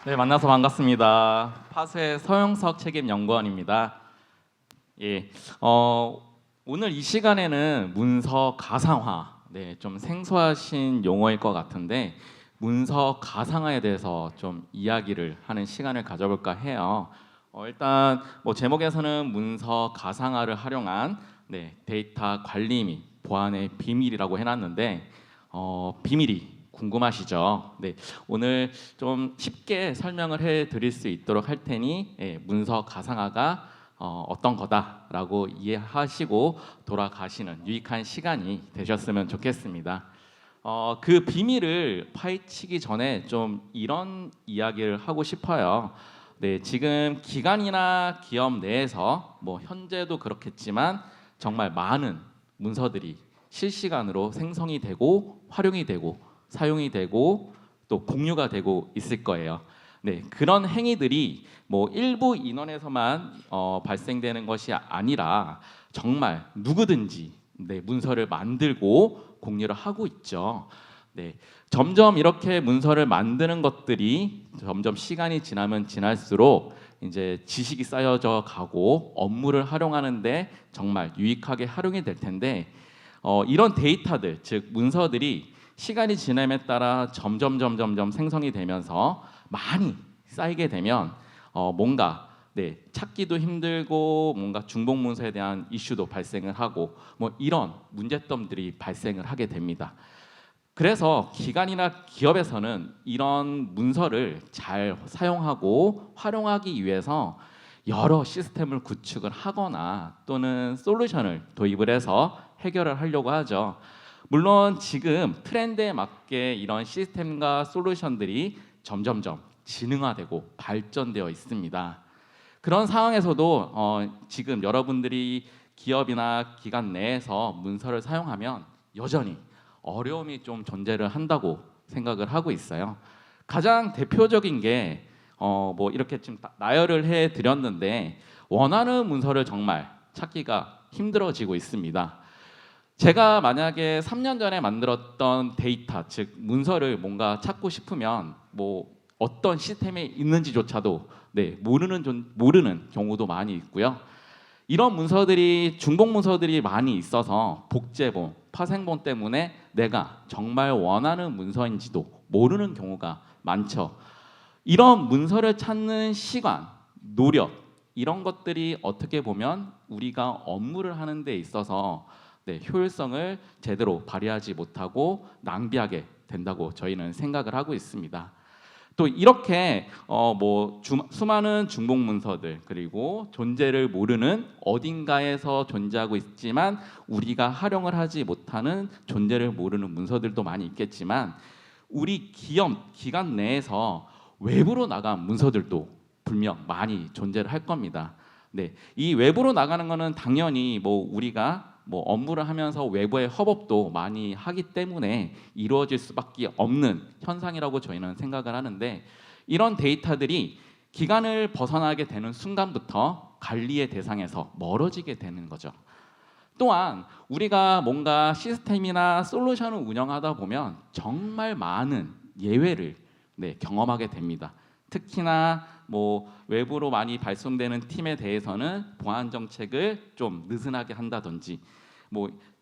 네, 만나서 반갑습니다. 파스의 서영석 책임연구원입니다. 예, 오늘 이 시간에는 문서 가상화, 좀 생소하신 용어일 것 같은데 문서 가상화에 대해서 좀 이야기를 하는 시간을 가져볼까 해요. 일단 제목에서는 문서 가상화를 활용한 데이터 관리 및 보안의 비밀이라고 해놨는데 비밀이 궁금하시죠? 오늘 좀 쉽게 설명을 해드릴 수 있도록 할 테니 문서 가상화가 어떤 거다라고 이해하시고 돌아가시는 유익한 시간이 되셨으면 좋겠습니다. 그 비밀을 파헤치기 전에 좀 이런 이야기를 하고 싶어요. 지금 기관이나 기업 내에서 현재도 그렇겠지만 정말 많은 문서들이 실시간으로 생성이 되고 활용이 되고 사용이 되고 또 공유가 되고 있을 거예요. 그런 행위들이 일부 인원에서만 발생되는 것이 아니라 정말 누구든지 문서를 만들고 공유를 하고 있죠. 점점 이렇게 문서를 만드는 것들이 점점 시간이 지나면 지날수록 이제 지식이 쌓여져 가고 업무를 활용하는데 정말 유익하게 활용이 될 텐데 이런 데이터들, 즉 문서들이 시간이 지남에 따라 점점 생성이 되면서 많이 쌓이게 되면 뭔가 찾기도 힘들고 뭔가 중복 문서에 대한 이슈도 발생을 하고 이런 문제점들이 발생을 하게 됩니다. 그래서 기관이나 기업에서는 이런 문서를 잘 사용하고 활용하기 위해서 여러 시스템을 구축을 하거나 또는 솔루션을 도입을 해서 해결을 하려고 하죠. 물론 지금 트렌드에 맞게 이런 시스템과 솔루션들이 점점점 지능화되고 발전되어 있습니다. 그런 상황에서도 지금 여러분들이 기업이나 기관 내에서 문서를 사용하면 여전히 어려움이 좀 존재를 한다고 생각을 하고 있어요. 가장 대표적인 게 이렇게 지금 나열을 해드렸는데 원하는 문서를 정말 찾기가 힘들어지고 있습니다. 제가 만약에 3년 전에 만들었던 데이터, 즉 문서를 뭔가 찾고 싶으면 어떤 시스템에 있는지조차도 모르는 경우도 많이 있고요. 이런 문서들이 중복 문서들이 많이 있어서 복제본, 파생본 때문에 내가 정말 원하는 문서인지도 모르는 경우가 많죠. 이런 문서를 찾는 시간, 노력 이런 것들이 어떻게 보면 우리가 업무를 하는 데 있어서 효율성을 제대로 발휘하지 못하고 낭비하게 된다고 저희는 생각을 하고 있습니다. 또 이렇게 수많은 중복 문서들 그리고 존재를 모르는 어딘가에서 존재하고 있지만 우리가 활용을 하지 못하는 존재를 모르는 문서들도 많이 있겠지만 우리 기관 내에서 외부로 나간 문서들도 분명 많이 존재를 할 겁니다. 이 외부로 나가는 것은 당연히 우리가 업무를 하면서 외부의 협업도 많이 하기 때문에 이루어질 수밖에 없는 현상이라고 저희는 생각을 하는데 이런 데이터들이 기관을 벗어나게 되는 순간부터 관리의 대상에서 멀어지게 되는 거죠. 또한 우리가 뭔가 시스템이나 솔루션을 운영하다 보면 정말 많은 예외를 경험하게 됩니다. 특히나 외부로 많이 발송되는 팀에 대해서는 보안 정책을 좀 느슨하게 한다든지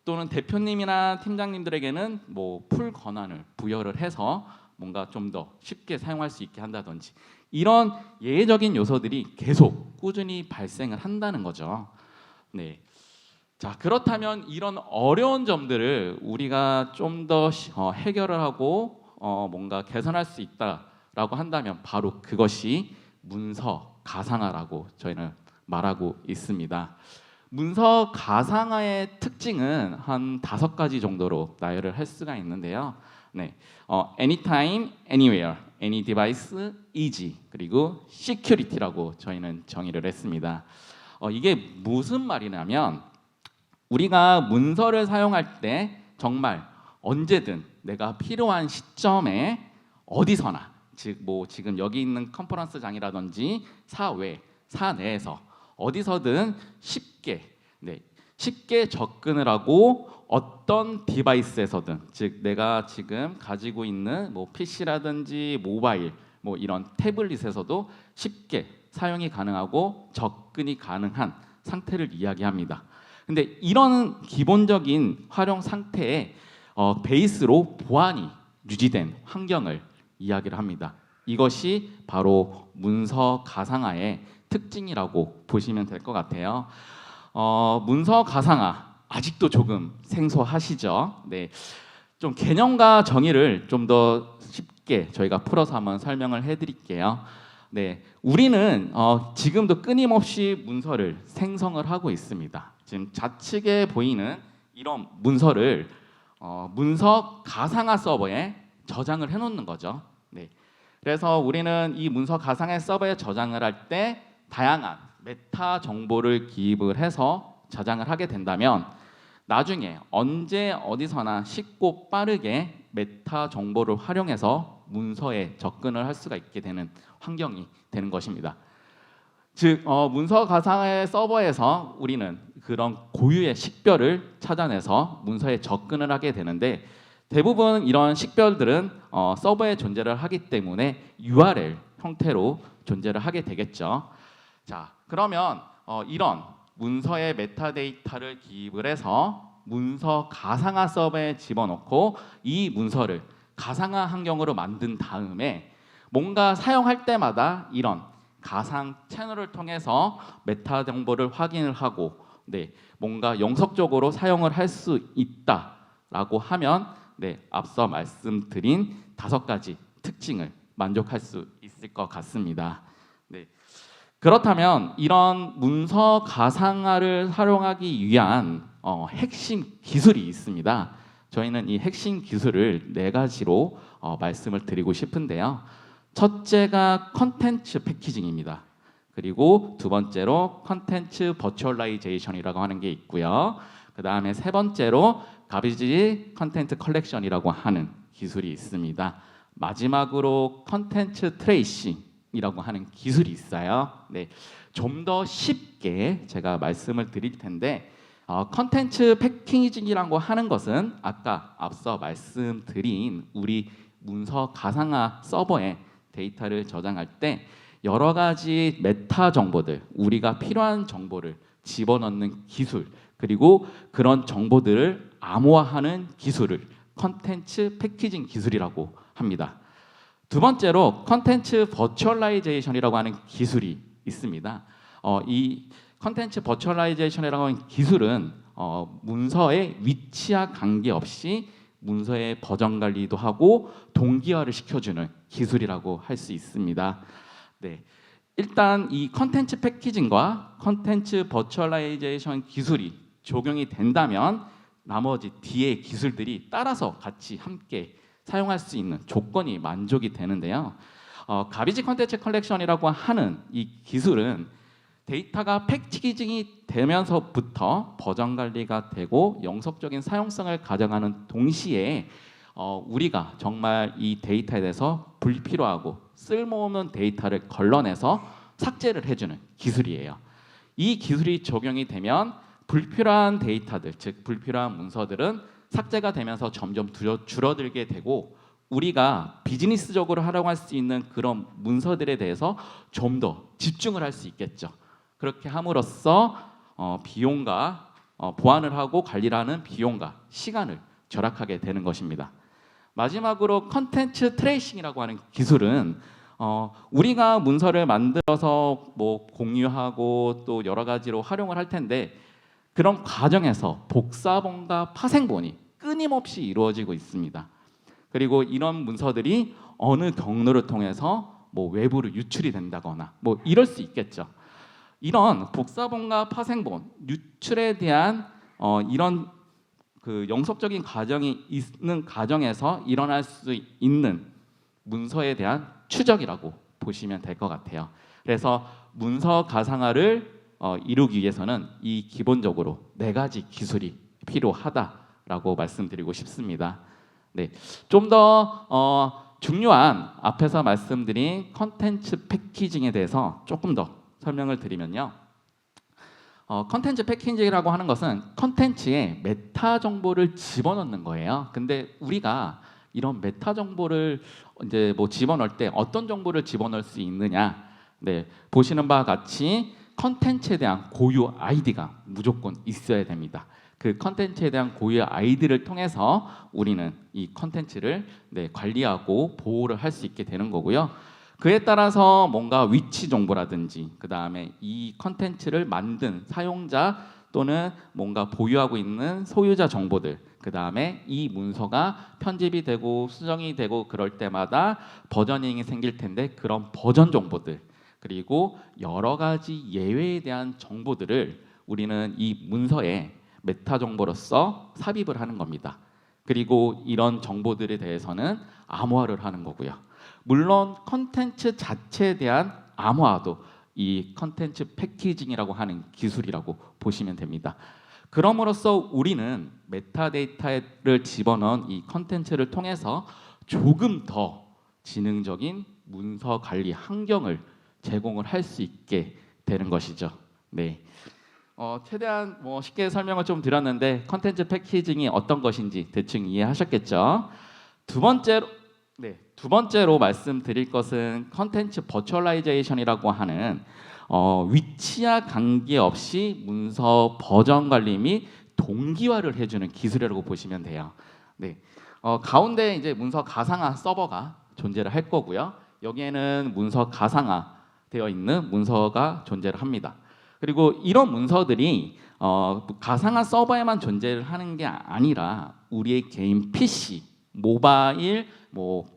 또는 대표님이나 팀장님들에게는 풀 권한을 부여를 해서 뭔가 좀 더 쉽게 사용할 수 있게 한다든지 이런 예외적인 요소들이 계속 꾸준히 발생을 한다는 거죠. 자, 그렇다면 이런 어려운 점들을 우리가 좀 더 해결을 하고 뭔가 개선할 수 있다라고 한다면 바로 그것이 문서 가상화라고 저희는 말하고 있습니다. 문서 가상화의 특징은 한 5가지 정도로 나열을 할 수가 있는데요. anytime, anywhere, any device, easy, 그리고 security라고 저희는 정의를 했습니다. 이게 무슨 말이냐면 우리가 문서를 사용할 때 정말 언제든 내가 필요한 시점에 어디서나 즉 지금 여기 있는 컨퍼런스장이라든지 사외, 사내에서 어디서든 쉽게 접근을 하고 어떤 디바이스에서든 즉 내가 지금 가지고 있는 PC라든지 모바일 뭐 이런 태블릿에서도 쉽게 사용이 가능하고 접근이 가능한 상태를 이야기합니다. 근데 이런 기본적인 활용 상태에 베이스로 보안이 유지된 환경을 이야기를 합니다. 이것이 바로 문서 가상화의 특징이라고 보시면 될 것 같아요. 문서 가상화 아직도 조금 생소하시죠? 네, 좀 개념과 정의를 좀 더 쉽게 저희가 풀어서 한번 설명을 해드릴게요. 네, 우리는 지금도 끊임없이 문서를 생성을 하고 있습니다. 지금 좌측에 보이는 이런 문서를 문서 가상화 서버에 저장을 해놓는 거죠. 네, 그래서 우리는 이 문서 가상화 서버에 저장을 할 때 다양한 메타 정보를 기입을 해서 저장을 하게 된다면 나중에 언제 어디서나 쉽고 빠르게 메타 정보를 활용해서 문서에 접근을 할 수가 있게 되는 환경이 되는 것입니다. 즉 문서 가상화의 서버에서 우리는 그런 고유의 식별을 찾아내서 문서에 접근을 하게 되는데 대부분 이런 식별들은 서버에 존재를 하기 때문에 URL 형태로 존재를 하게 되겠죠. 자, 그러면 이런 문서의 메타데이터를 기입을 해서 문서 가상화 서버에 집어넣고 이 문서를 가상화 환경으로 만든 다음에 뭔가 사용할 때마다 이런 가상 채널을 통해서 메타 정보를 확인을 하고 네, 뭔가 영속적으로 사용을 할 수 있다라고 하면 네, 앞서 말씀드린 5가지 특징을 만족할 수 있을 것 같습니다. 네. 그렇다면 이런 문서 가상화를 활용하기 위한 핵심 기술이 있습니다. 저희는 이 핵심 기술을 4가지로 말씀을 드리고 싶은데요. 첫째가 컨텐츠 패키징입니다. 그리고 두 번째로 컨텐츠 버추얼라이제이션이라고 하는 게 있고요. 그 다음에 세 번째로 가비지 컨텐츠 컬렉션이라고 하는 기술이 있습니다. 마지막으로 컨텐츠 트레이싱이라고 하는 기술이 있어요. 네, 좀 더 쉽게 제가 말씀을 드릴 텐데 컨텐츠 패키징이라고 하는 것은 아까 앞서 말씀드린 우리 문서 가상화 서버에 데이터를 저장할 때 여러 가지 메타 정보들, 우리가 필요한 정보를 집어넣는 기술, 그리고 그런 정보들을 암호화하는 기술을 컨텐츠 패키징 기술이라고 합니다. 두 번째로 컨텐츠 버추얼라이제이션이라고 하는 기술이 있습니다. 이 컨텐츠 버추얼라이제이션이라고 하는 기술은 문서의 위치와 관계없이 문서의 버전 관리도 하고 동기화를 시켜주는 기술이라고 할 수 있습니다. 네, 일단 이 컨텐츠 패키징과 컨텐츠 버추얼라이제이션 기술이 적용이 된다면 나머지 뒤에 기술들이 따라서 같이 함께 사용할 수 있는 조건이 만족이 되는데요. 가비지 컨텐츠 컬렉션이라고 하는 이 기술은 데이터가 패키징이 되면서부터 버전 관리가 되고 영속적인 사용성을 가져가는 동시에 우리가 정말 이 데이터에 대해서 불필요하고 쓸모없는 데이터를 걸러내서 삭제를 해주는 기술이에요. 이 기술이 적용이 되면 불필요한 데이터들, 즉 불필요한 문서들은 삭제가 되면서 점점 줄어들게 되고 우리가 비즈니스적으로 활용할 수 있는 그런 문서들에 대해서 좀 더 집중을 할 수 있겠죠. 그렇게 함으로써 비용과 보안을 하고 관리를 하는 비용과 시간을 절약하게 되는 것입니다. 마지막으로 컨텐츠 트레이싱이라고 하는 기술은 우리가 문서를 만들어서 뭐 공유하고 또 여러 가지로 활용을 할 텐데 그런 과정에서 복사본과 파생본이 끊임없이 이루어지고 있습니다. 그리고 이런 문서들이 어느 경로를 통해서 뭐 외부로 유출이 된다거나 뭐 이럴 수 있겠죠. 이런 복사본과 파생본 유출에 대한 이런 그 영속적인 과정이 있는 과정에서 일어날 수 있는 문서에 대한 추적이라고 보시면 될 것 같아요. 그래서 문서 가상화를 이루기 위해서는 이 기본적으로 4가지 기술이 필요하다라고 말씀드리고 싶습니다. 네, 좀 더 중요한 앞에서 말씀드린 컨텐츠 패키징에 대해서 조금 더 설명을 드리면요. 컨텐츠 패키징이라고 하는 것은 컨텐츠에 메타 정보를 집어넣는 거예요. 근데 우리가 이런 메타 정보를 이제 뭐 집어넣을 때 어떤 정보를 집어넣을 수 있느냐? 네, 보시는 바와 같이 컨텐츠에 대한 고유 아이디가 무조건 있어야 됩니다. 그 컨텐츠에 대한 고유 아이디를 통해서 우리는 이 컨텐츠를 관리하고 보호를 할 수 있게 되는 거고요. 그에 따라서 뭔가 위치 정보라든지 그 다음에 이 컨텐츠를 만든 사용자 또는 뭔가 보유하고 있는 소유자 정보들, 그 다음에 이 문서가 편집이 되고 수정이 되고 그럴 때마다 버저닝이 생길 텐데 그런 버전 정보들, 그리고 여러 가지 예외에 대한 정보들을 우리는 이 문서에 메타 정보로서 삽입을 하는 겁니다. 그리고 이런 정보들에 대해서는 암호화를 하는 거고요. 물론 컨텐츠 자체에 대한 암호화도 이 컨텐츠 패키징이라고 하는 기술이라고 보시면 됩니다. 그럼으로써 우리는 메타데이터를 집어넣은 이 컨텐츠를 통해서 조금 더 지능적인 문서 관리 환경을 제공을 할 수 있게 되는 것이죠. 네. 최대한 쉽게 설명을 좀 드렸는데 컨텐츠 패키징이 어떤 것인지 대충 이해하셨겠죠? 두 번째로 말씀드릴 것은 컨텐츠 버추얼라이제이션이라고 하는 위치와 관계없이 문서 버전 관리 및 동기화를 해주는 기술이라고 보시면 돼요. 네. 가운데 이제 문서 가상화 서버가 존재를 할 거고요. 여기에는 문서 가상화 되어 있는 문서가 존재를 합니다. 그리고 이런 문서들이 가상화 서버에만 존재를 하는 게 아니라 우리의 개인 PC, 모바일,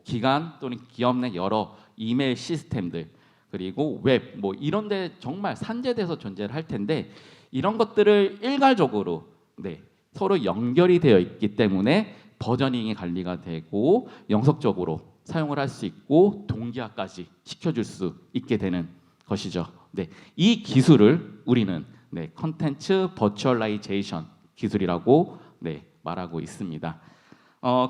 기관 또는 기업 내 여러 이메일 시스템들, 그리고 웹 이런 데 정말 산재돼서 존재를 할 텐데 이런 것들을 일괄적으로 서로 연결이 되어 있기 때문에 버저닝이 관리가 되고 영속적으로 사용을 할 수 있고 동기화까지 시켜줄 수 있게 되는 것이죠. 이 기술을 우리는 컨텐츠 버추얼라이제이션 기술이라고 말하고 있습니다.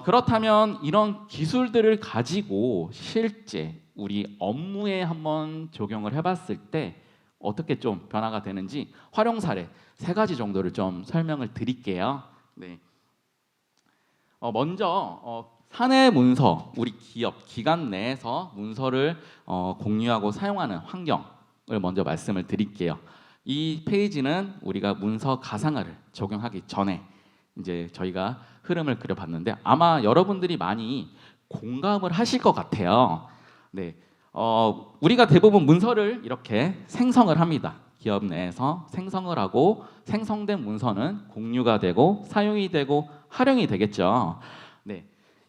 그렇다면 이런 기술들을 가지고 실제 우리 업무에 한번 적용을 해봤을 때 어떻게 좀 변화가 되는지 활용 사례 3가지 정도를 좀 설명을 드릴게요. 먼저 사내 문서, 우리 기업, 기관 내에서 문서를 공유하고 사용하는 환경을 먼저 말씀을 드릴게요. 이 페이지는 우리가 문서 가상화를 적용하기 전에 이제 저희가 흐름을 그려봤는데 아마 여러분들이 많이 공감을 하실 것 같아요. 우리가 대부분 문서를 이렇게 생성을 합니다. 기업 내에서 생성을 하고 생성된 문서는 공유가 되고 사용이 되고 활용이 되겠죠.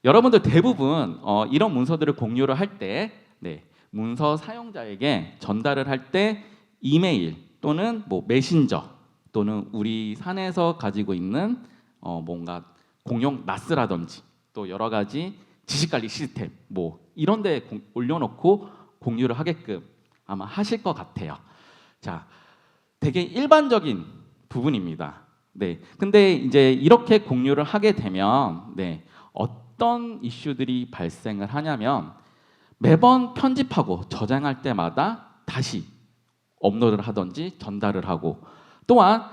여러분들 대부분 이런 문서들을 공유를 할 때 문서 사용자에게 전달을 할 때 이메일 또는 메신저 또는 우리 사내에서 가지고 있는 뭔가 공용 나스라든지 또 여러 가지 지식관리 시스템 이런 데 올려놓고 공유를 하게끔 아마 하실 것 같아요. 자, 되게 일반적인 부분입니다. 근데 이제 이렇게 공유를 하게 되면 어떤 이슈들이 발생을 하냐면 매번 편집하고 저장할 때마다 다시 업로드를 하든지 전달을 하고 또한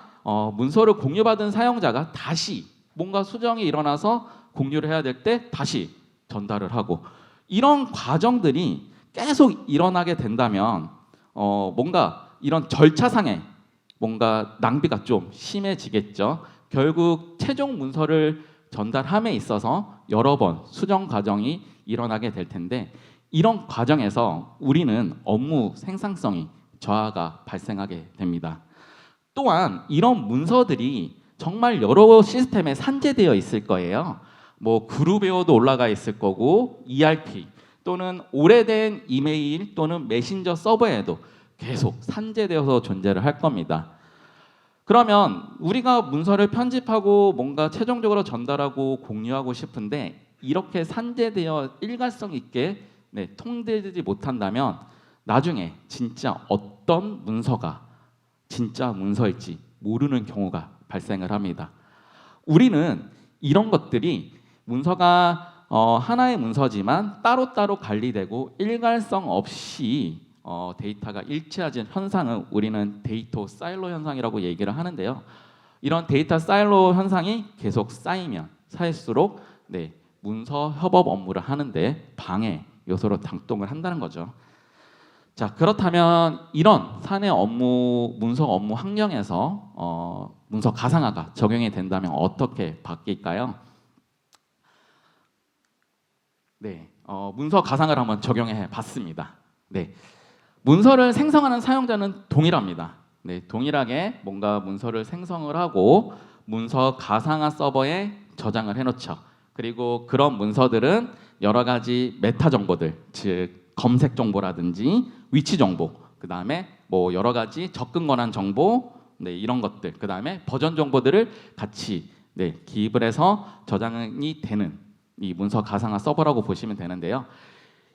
문서를 공유받은 사용자가 다시 뭔가 수정이 일어나서 공유를 해야 될 때 다시 전달을 하고 이런 과정들이 계속 일어나게 된다면 뭔가 이런 절차상의 뭔가 낭비가 좀 심해지겠죠. 결국 최종 문서를 전달함에 있어서 여러 번 수정 과정이 일어나게 될 텐데 이런 과정에서 우리는 업무 생산성이 저하가 발생하게 됩니다. 또한 이런 문서들이 정말 여러 시스템에 산재되어 있을 거예요. 그룹웨어도 올라가 있을 거고 ERP 또는 오래된 이메일 또는 메신저 서버에도 계속 산재되어서 존재를 할 겁니다. 그러면 우리가 문서를 편집하고 뭔가 최종적으로 전달하고 공유하고 싶은데 이렇게 산재되어 일관성 있게 통제되지 못한다면 나중에 진짜 어떤 문서가 진짜 문서일지 모르는 경우가 발생을 합니다. 우리는 이런 것들이 문서가 하나의 문서지만 따로따로 관리되고 일관성 없이 데이터가 일치하지 현상은 우리는 데이터 사일로 현상이라고 얘기를 하는데요. 이런 데이터 사일로 현상이 계속 쌓이면 쌓일수록 문서 협업 업무를 하는데 방해 요소로 작동을 한다는 거죠. 자, 그렇다면 이런 사내 업무, 문서 업무 환경에서 문서 가상화가 적용이 된다면 어떻게 바뀔까요? 네, 문서 가상화를 한번 적용해 봤습니다. 네, 문서를 생성하는 사용자는 동일합니다. 네, 동일하게 뭔가 문서를 생성을 하고 문서 가상화 서버에 저장을 해놓죠. 그리고 그런 문서들은 여러 가지 메타 정보들, 즉 검색 정보라든지 위치 정보, 그 다음에 뭐 여러 가지 접근 권한 정보, 네, 이런 것들, 그 다음에 버전 정보들을 같이 기입을 해서 저장이 되는 이 문서 가상화 서버라고 보시면 되는데요.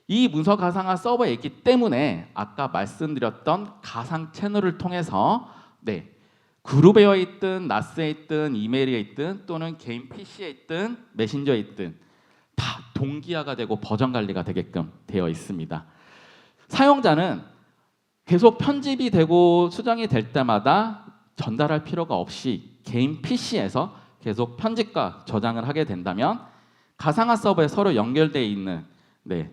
이 문서 가상화 서버에 있기 때문에 아까 말씀드렸던 가상 채널을 통해서 그룹에 있든 나스에 있든 이메일에 있든 또는 개인 PC에 있든 메신저에 있든 다 동기화가 되고 버전 관리가 되게끔 되어 있습니다. 사용자는 계속 편집이 되고 수정이 될 때마다 전달할 필요가 없이 개인 PC에서 계속 편집과 저장을 하게 된다면 가상화 서버에 서로 연결되어 있는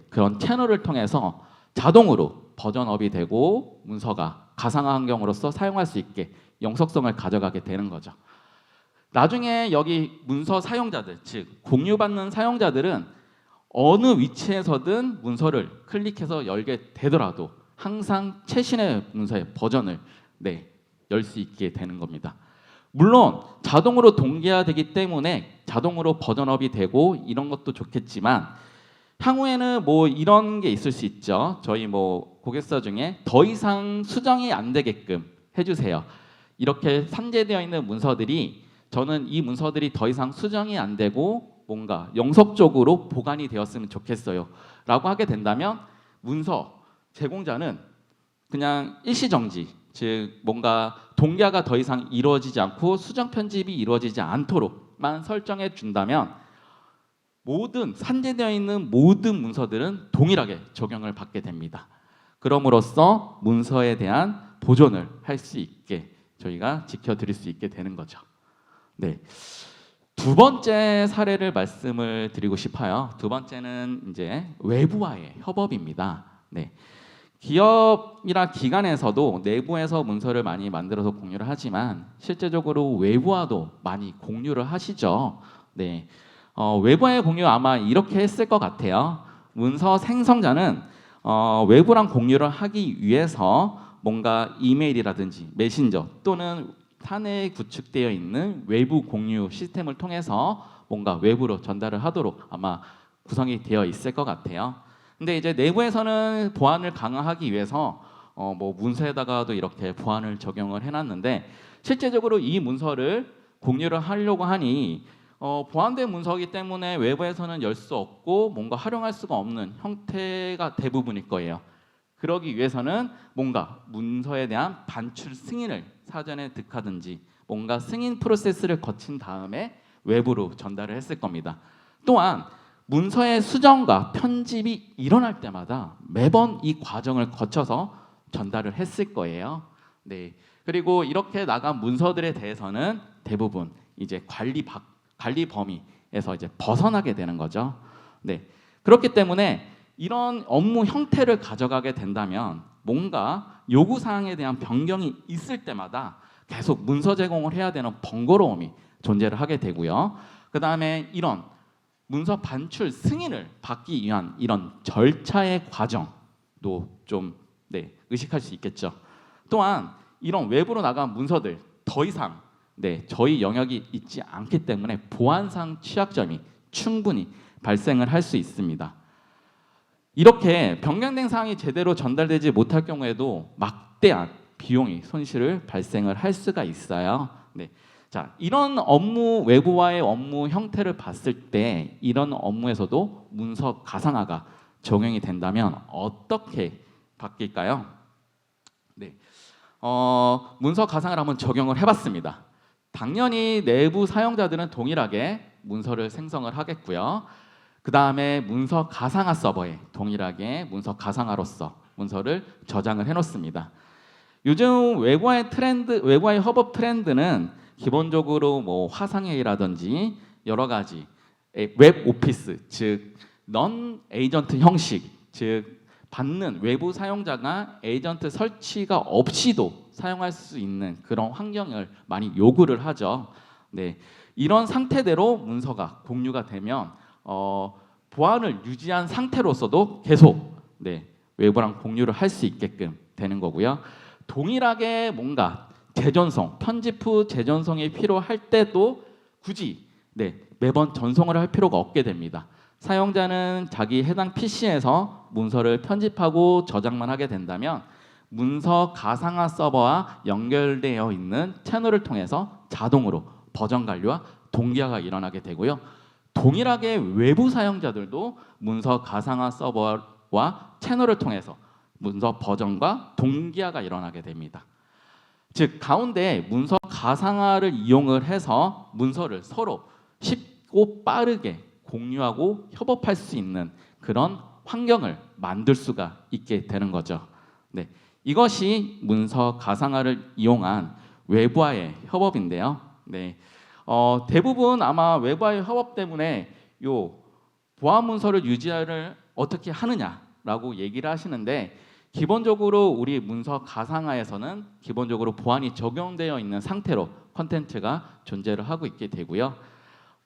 그런 채널을 통해서 자동으로 버전업이 되고 문서가 가상화 환경으로서 사용할 수 있게 영속성을 가져가게 되는 거죠. 나중에 여기 문서 사용자들, 즉 공유받는 사용자들은 어느 위치에서든 문서를 클릭해서 열게 되더라도 항상 최신의 문서의 버전을 열 수 있게 되는 겁니다. 물론 자동으로 동기화되기 때문에 자동으로 버전업이 되고 이런 것도 좋겠지만 향후에는 뭐 이런 게 있을 수 있죠. 저희 뭐 고객사 중에 더 이상 수정이 안 되게끔 해주세요. 이렇게 산재되어 있는 문서들이 저는 이 문서들이 더 이상 수정이 안 되고 뭔가 영속적으로 보관이 되었으면 좋겠어요 라고 하게 된다면 문서 제공자는 그냥 일시정지, 즉 뭔가 동기화가 더 이상 이루어지지 않고 수정 편집이 이루어지지 않도록만 설정해 준다면 모든 산재되어 있는 모든 문서들은 동일하게 적용을 받게 됩니다. 그럼으로써 문서에 대한 보존을 할 수 있게 저희가 지켜드릴 수 있게 되는 거죠. 네. 두 번째 사례를 말씀을 드리고 싶어요. 두 번째는 이제 외부와의 협업입니다. 네. 기업이나 기관에서도 내부에서 문서를 많이 만들어서 공유를 하지만 실제적으로 외부와도 많이 공유를 하시죠. 네. 외부와의 공유 아마 이렇게 했을 것 같아요. 문서 생성자는 외부랑 공유를 하기 위해서 뭔가 이메일이라든지 메신저 또는 사내에 구축되어 있는 외부 공유 시스템을 통해서 뭔가 외부로 전달을 하도록 아마 구성이 되어 있을 것 같아요. 근데 이제 내부에서는 보안을 강화하기 위해서 뭐 문서에다가도 이렇게 보안을 적용을 해놨는데 실제적으로 이 문서를 공유를 하려고 하니 보안된 문서이기 때문에 외부에서는 열 수 없고 뭔가 활용할 수가 없는 형태가 대부분일 거예요. 그러기 위해서는 뭔가 문서에 대한 반출 승인을 사전에 득하든지 뭔가 승인 프로세스를 거친 다음에 외부로 전달을 했을 겁니다. 또한 문서의 수정과 편집이 일어날 때마다 매번 이 과정을 거쳐서 전달을 했을 거예요. 네. 그리고 이렇게 나간 문서들에 대해서는 대부분 이제 관리 범위에서 이제 벗어나게 되는 거죠. 네. 그렇기 때문에 이런 업무 형태를 가져가게 된다면 뭔가 요구 사항에 대한 변경이 있을 때마다 계속 문서 제공을 해야 되는 번거로움이 존재를 하게 되고요. 그 다음에 이런 문서 반출 승인을 받기 위한 이런 절차의 과정도 좀 의식할 수 있겠죠. 또한 이런 외부로 나간 문서들 더 이상 저희 영역이 있지 않기 때문에 보안상 취약점이 충분히 발생을 할 수 있습니다. 이렇게 변경된 사항이 제대로 전달되지 못할 경우에도 막대한 비용이 손실을 발생을 할 수가 있어요. 자, 이런 업무 외부와의 업무 형태를 봤을 때 이런 업무에서도 문서 가상화가 적용이 된다면 어떻게 바뀔까요? 문서 가상화를 한번 적용을 해봤습니다. 당연히 내부 사용자들은 동일하게 문서를 생성을 하겠고요. 그 다음에 문서 가상화 서버에 동일하게 문서 가상화로서 문서를 저장을 해놓습니다. 요즘 외부와의 협업 트렌드는 기본적으로 뭐 화상회의라든지 여러 가지 웹 오피스, 즉 넌 에이전트 형식, 즉 받는 외부 사용자가 에이전트 설치가 없이도 사용할 수 있는 그런 환경을 많이 요구를 하죠. 네, 이런 상태대로 문서가 공유가 되면 보안을 유지한 상태로서도 계속 외부랑 공유를 할 수 있게끔 되는 거고요. 동일하게 뭔가 재전송, 편집 후 재전송이 필요할 때도 굳이 매번 전송을 할 필요가 없게 됩니다. 사용자는 자기 해당 PC에서 문서를 편집하고 저장만 하게 된다면 문서 가상화 서버와 연결되어 있는 채널을 통해서 자동으로 버전 관리와 동기화가 일어나게 되고요. 동일하게 외부 사용자들도 문서 가상화 서버와 채널을 통해서 문서 버전과 동기화가 일어나게 됩니다. 즉 가운데 문서 가상화를 이용을 해서 문서를 서로 쉽고 빠르게 공유하고 협업할 수 있는 그런 환경을 만들 수가 있게 되는 거죠. 네, 이것이 문서 가상화를 이용한 외부와의 협업인데요. 네, 대부분 아마 외부와의 협업 때문에 요 보안 문서를 유지를 어떻게 하느냐라고 얘기를 하시는데, 기본적으로 우리 문서 가상화에서는 기본적으로 보안이 적용되어 있는 상태로 컨텐츠가 존재를 하고 있게 되고요.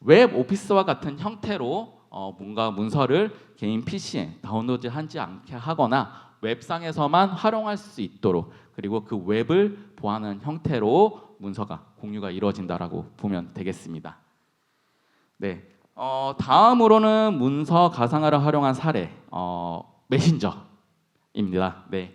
웹 오피스와 같은 형태로 뭔가 문서를 개인 PC에 다운로드하지 않게 하거나 웹상에서만 활용할 수 있도록, 그리고 그 웹을 보안하는 형태로 문서가 공유가 이루어진다라고 보면 되겠습니다. 네, 다음으로는 문서 가상화를 활용한 사례, 메신저입니다. 네,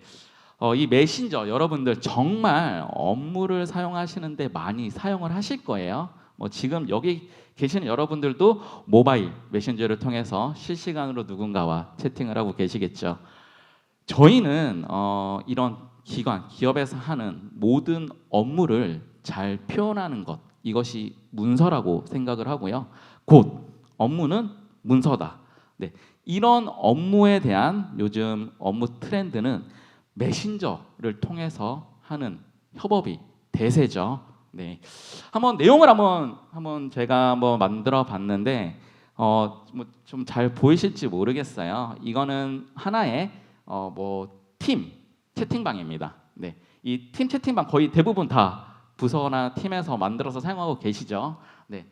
이 메신저 여러분들 정말 업무를 사용하시는데 많이 사용을 하실 거예요. 지금 여기 계시는 여러분들도 모바일 메신저를 통해서 실시간으로 누군가와 채팅을 하고 계시겠죠. 저희는 이런 기업에서 하는 모든 업무를 잘 표현하는 것, 이것이 문서라고 생각을 하고요. 곧 업무는 문서다. 네, 이런 업무에 대한 요즘 업무 트렌드는 메신저를 통해서 하는 협업이 대세죠. 네, 내용을 제가 만들어 봤는데 좀 잘 보이실지 모르겠어요. 이거는 하나의 팀 채팅방입니다. 네, 이 팀 채팅방 거의 대부분 다 부서나 팀에서 만들어서 사용하고 계시죠. 네,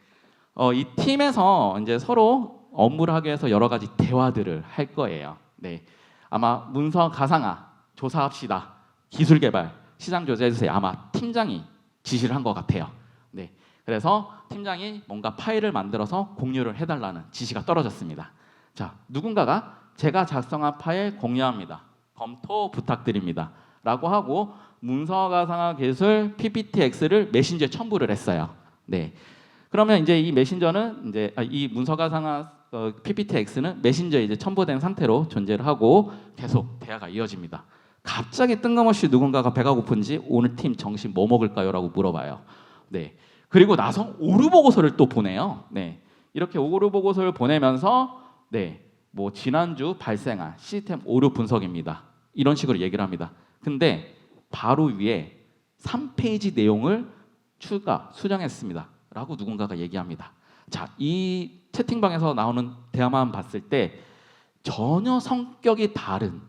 이 팀에서 이제 서로 업무를 하기 위해서 여러 가지 대화들을 할 거예요. 네, 아마 문서 가상화 조사합시다, 기술 개발, 시장 조사해 주세요. 아마 팀장이 지시를 한 것 같아요. 네, 그래서 팀장이 뭔가 파일을 만들어서 공유를 해달라는 지시가 떨어졌습니다. 자, 누군가가 제가 작성한 파일 공유합니다, 검토 부탁드립니다 라고 하고 문서 가상화 기술 PPTX를 메신저에 첨부를 했어요. 네, 그러면 이제 이 메신저는 이 문서 가상화 PPTX는 메신저에 이제 첨부된 상태로 존재를 하고 계속 대화가 이어집니다. 갑자기 뜬금없이 누군가가 배가 고픈지 오늘 팀 점심 뭐 먹을까요? 라고 물어봐요. 네, 그리고 나서 오류 보고서를 또 보내요. 네, 이렇게 오류 보고서를 보내면서 지난주 발생한 시스템 오류 분석입니다, 이런 식으로 얘기를 합니다. 근데 바로 위에 3페이지 내용을 수정했습니다 라고 누군가가 얘기합니다. 자, 이 채팅방에서 나오는 대화만 봤을 때 전혀 성격이 다른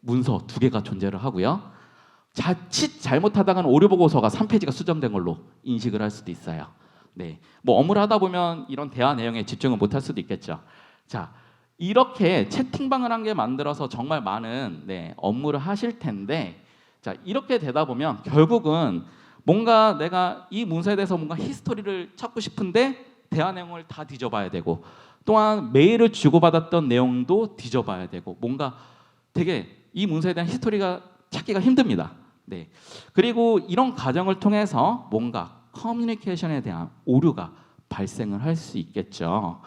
문서 2개가 존재를 하고요. 자칫 잘못하다가는 오류 보고서가 3페이지가 수정된 걸로 인식을 할 수도 있어요. 네, 업무를 하다 보면 이런 대화 내용에 집중을 못할 수도 있겠죠. 자, 이렇게 채팅방을 한 개 만들어서 정말 많은 업무를 하실 텐데, 자, 이렇게 되다 보면 결국은 뭔가 내가 이 문서에 대해서 뭔가 히스토리를 찾고 싶은데 대화 내용을 다 뒤져봐야 되고, 또한 메일을 주고받았던 내용도 뒤져봐야 되고, 뭔가 되게 이 문서에 대한 히스토리가 찾기가 힘듭니다. 네, 그리고 이런 과정을 통해서 뭔가 커뮤니케이션에 대한 오류가 발생을 할 수 있겠죠.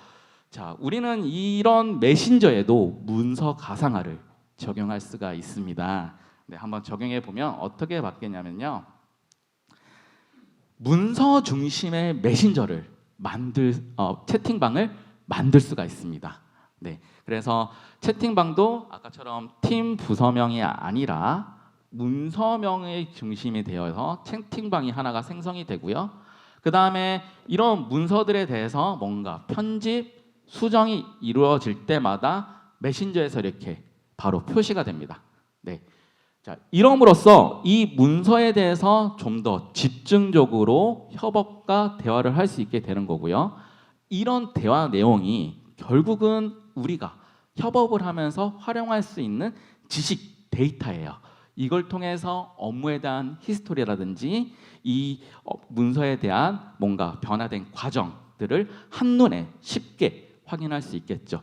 자, 우리는 이런 메신저에도 문서 가상화를 적용할 수가 있습니다. 네, 한번 적용해 보면 어떻게 바뀌냐면요, 문서 중심의 메신저를 채팅방을 만들 수가 있습니다. 네, 그래서 채팅방도 아까처럼 팀 부서명이 아니라 문서명의 중심이 되어서 채팅방이 하나가 생성이 되고요. 그 다음에 이런 문서들에 대해서 뭔가 편집, 수정이 이루어질 때마다 메신저에서 이렇게 바로 표시가 됩니다. 네. 자, 이럼으로써 이 문서에 대해서 좀 더 집중적으로 협업과 대화를 할 수 있게 되는 거고요. 이런 대화 내용이 결국은 우리가 협업을 하면서 활용할 수 있는 지식 데이터예요. 이걸 통해서 업무에 대한 히스토리라든지 이 문서에 대한 뭔가 변화된 과정들을 한눈에 쉽게 확인할 수 있겠죠.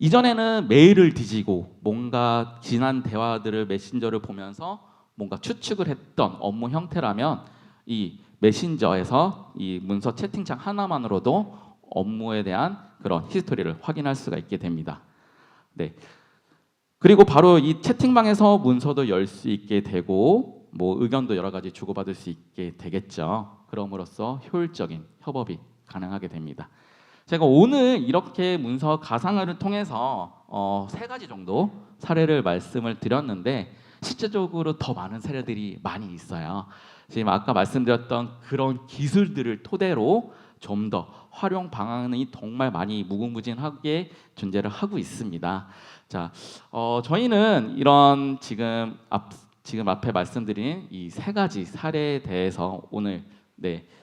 이전에는 메일을 뒤지고 뭔가 지난 대화들을 메신저를 보면서 뭔가 추측을 했던 업무 형태라면 이 메신저에서 이 문서 채팅창 하나만으로도 업무에 대한 그런 히스토리를 확인할 수가 있게 됩니다. 네. 그리고 바로 이 채팅방에서 문서도 열 수 있게 되고 뭐 의견도 여러 가지 주고받을 수 있게 되겠죠. 그럼으로써 효율적인 협업이 가능하게 됩니다. 제가 오늘 이렇게 문서 가상화를 통해서 3가지 정도 사례를 말씀을 드렸는데 실제적으로 더 많은 사례들이 많이 있어요. 지금 아까 말씀드렸던 그런 기술들을 토대로 좀 더 활용 방안이 정말 많이 무궁무진하게 존재를 하고 있습니다. 자, 저희는 이런 지금 앞에 말씀드린 이 3가지 사례에 대해서 오늘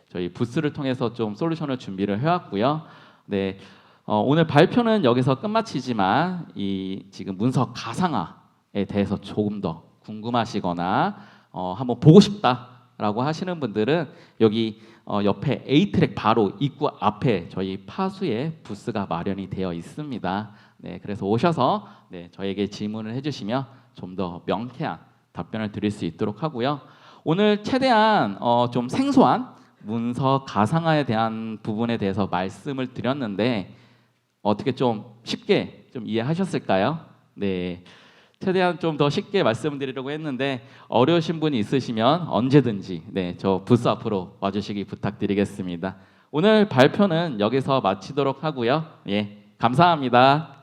저희 부스를 통해서 좀 솔루션을 준비를 해왔고요. 네, 오늘 발표는 여기서 끝마치지만 이 지금 문서 가상화에 대해서 조금 더 궁금하시거나 한번 보고 싶다라고 하시는 분들은 여기 옆에 A트랙 바로 입구 앞에 저희 파수의 부스가 마련이 되어 있습니다. 네, 그래서 오셔서 저에게 질문을 해주시면 좀 더 명쾌한 답변을 드릴 수 있도록 하고요. 오늘 최대한 좀 생소한 문서 가상화에 대한 부분에 대해서 말씀을 드렸는데 어떻게 좀 쉽게 좀 이해하셨을까요? 네, 최대한 좀 더 쉽게 말씀드리려고 했는데 어려우신 분이 있으시면 언제든지 저 부스 앞으로 와주시기 부탁드리겠습니다. 오늘 발표는 여기서 마치도록 하고요. 예, 감사합니다.